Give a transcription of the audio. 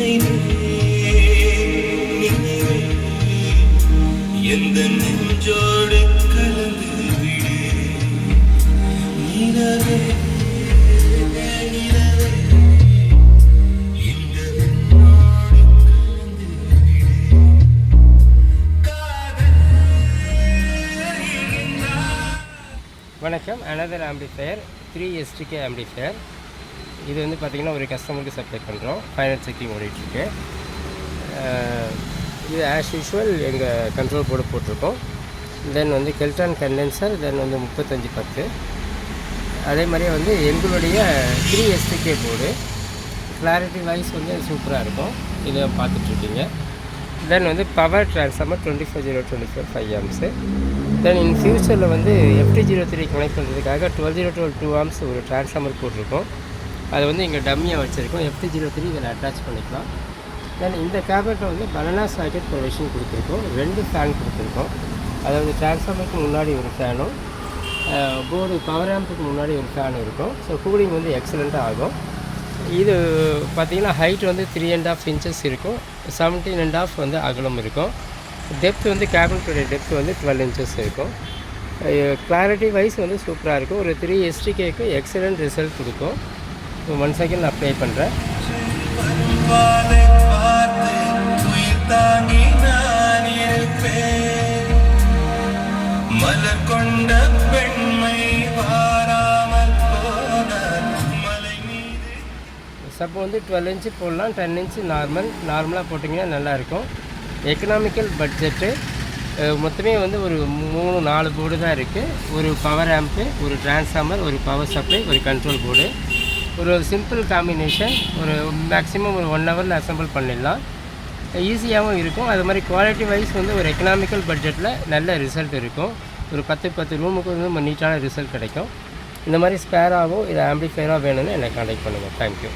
நினைவே நினைவே எந்த நெஞ்சோடு கலந்து விடு நிலவே நிலவே இந்த விண்ணோடு கலந்து விடு காதல் வணக்கம். Another amplifier 3STK amplifier. இது வந்து பார்த்திங்கன்னா ஒரு கஸ்டமருக்கு சப்ளை பண்ணுறோம். ஃபைனல் செக்கிங் ஓடிட்டுருக்கு. இது ஆஸ் யூஷுவல் எங்கள் கண்ட்ரோல் போர்டு போட்டிருக்கோம். தென் வந்து கெல்ட்ரான் கண்டென்சர், தென் வந்து 3510. அதே மாதிரியே வந்து எங்களுடைய 3STK போர்டு கிளாரிட்டி வைஸ் வந்து சூப்பராக இருக்கும். இதை பார்த்துட்ருக்கீங்க. தென் வந்து பவர் ட்ரான்ஸ்ஃபார்மர் 24024 amps. தென் இன் ஃபியூச்சரில் வந்து FT03 கனெக்ட் பண்ணுறதுக்காக 12012 amps ஒரு ட்ரான்ஸ்ஃபார்மர் போட்டிருக்கோம். அதை வந்து இங்கே டம்மியாக வச்சுருக்கோம். FT03 இதில் அட்டாச் பண்ணிக்கலாம். தென் இந்த கேபினெட்டில் வந்து பனானா சாக்கெட் ப்ரொவிஷன் கொடுத்துருக்கோம். 2 ஃபேன் கொடுத்துருக்கோம். அதாவது ட்ரான்ஸ்ஃபார்மருக்கு முன்னாடி ஒரு ஃபேனும் போர்டு பவர் ஆம்புக்கு முன்னாடி ஒரு ஃபேன் இருக்கும். ஸோ கூலிங் வந்து எக்ஸலண்ட்டாக ஆகும். இது பார்த்திங்கன்னா ஹைட் வந்து 3.5 inches இருக்கும். 17.5 வந்து அகலம் இருக்கும். டெப்த் வந்து கேபினெட்டோடைய டெப்த் வந்து 12 inches இருக்கும். கிளாரிட்டி வைஸ் வந்து சூப்பராக இருக்கும். ஒரு 3STKக்கு எக்ஸலண்ட் ரிசல்ட் கொடுக்கும். 1 செகண்ட் நான் ப்ளே பண்ணுறேன். மலர் கொண்ட பெண்மை வாராமல் போனார் மலை மீது. சப்போ வந்து 12 inch போடலாம், 10 inch நார்மலாக போட்டிங்கன்னா நல்லாயிருக்கும். Economical budget. மொத்தமே வந்து ஒரு 3-4 போர்டு தான் இருக்குது. ஒரு பவர் ஆம்ப்பு, ஒரு டிரான்ஸ்ஃபார்மர், ஒரு பவர் சப்ளை, ஒரு கண்ட்ரோல் போர்டு. ஒரு சிம்பிள் காம்பினேஷன். ஒரு மேக்ஸிமம் ஒரு 1 ஹவரில் அசம்பிள் பண்ணிடலாம். ஈஸியாகவும் இருக்கும். அது மாதிரி குவாலிட்டி வைஸ் வந்து ஒரு எக்கனாமிக்கல் பட்ஜெட்டில் நல்ல ரிசல்ட் இருக்கும். ஒரு 10 ரூமுக்கு வந்து நம்ம நீட்டான ரிசல்ட் கிடைக்கும். இந்த மாதிரி ஸ்பேராகவோ இல்லை ஆம்பிஃபயராக வேணும்னு என்னை கான்டாக்ட் பண்ணுங்கள். தேங்க்யூ.